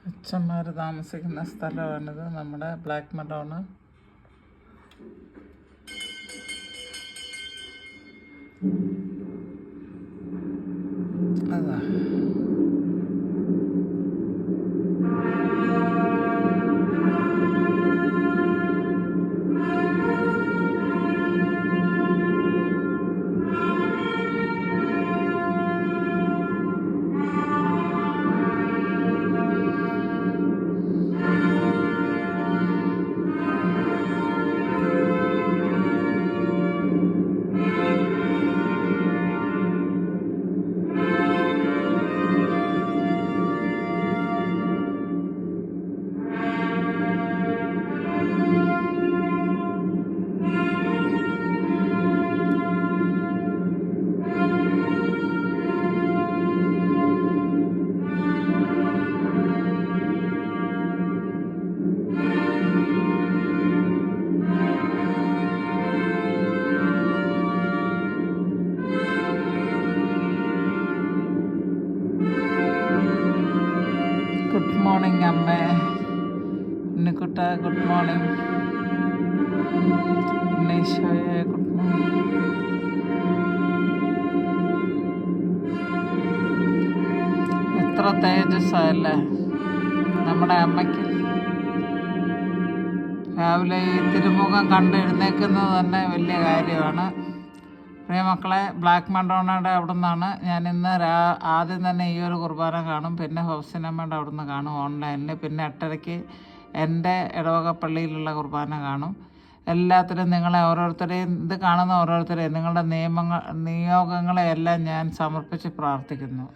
അച്ഛന്മാർ താമസിക്കുന്ന സ്ഥലമാണിത്, നമ്മുടെ ബ്ലാക്ക് മഡോണ. അതാ ഗുഡ് മോർണിംഗ് അമ്മേ. ഉണ്ണിക്കുട്ട ഗുഡ് മോർണിംഗ്. ഉണ്ണീശോയെ ഗുഡ് മോർണിംഗ്. എത്ര തേജസ്സല്ലേ നമ്മുടെ അമ്മയ്ക്ക്. രാവിലെ ഈ തിരുമുഖം കണ്ടെഴുന്നേക്കുന്നത് തന്നെ വലിയ കാര്യമാണ്. പ്രിയ മക്കളെ, ബ്ലാക്ക് മഡോണയുടെ അവിടെ നിന്നാണ് ഞാൻ ഇന്ന് ആദ്യം തന്നെ ഈ ഒരു കുർബാന കാണും, പിന്നെ ഹൗസിനമ്മയുടെ അവിടെ നിന്ന് കാണും ഓൺലൈനിൽ, പിന്നെ 8:30 എൻ്റെ ഇടവക പള്ളിയിലുള്ള കുർബാന കാണും. എല്ലാത്തിനും നിങ്ങളെ ഓരോരുത്തരെയും, ഇത് കാണുന്ന ഓരോരുത്തരെയും നിങ്ങളുടെ നിയോഗങ്ങളെയെല്ലാം ഞാൻ സമർപ്പിച്ച് പ്രാർത്ഥിക്കുന്നു.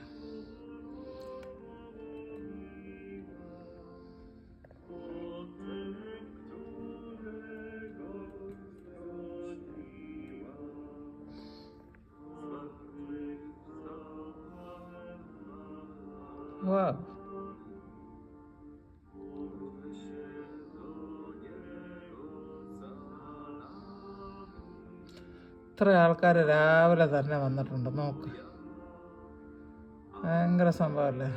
Wow. ഇത്ര ആൾക്കാർ രാവിലെ തന്നെ വന്നിട്ടുണ്ട്, നോക്ക്. ഭയങ്കര സംഭവമല്ലേ.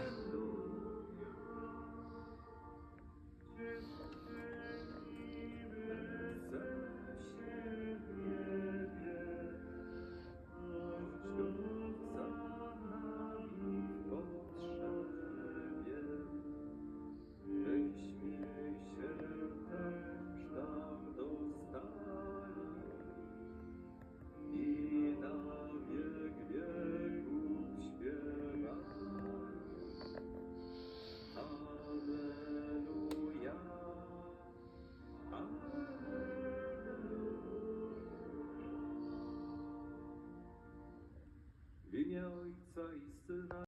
W imię Ojca i Syna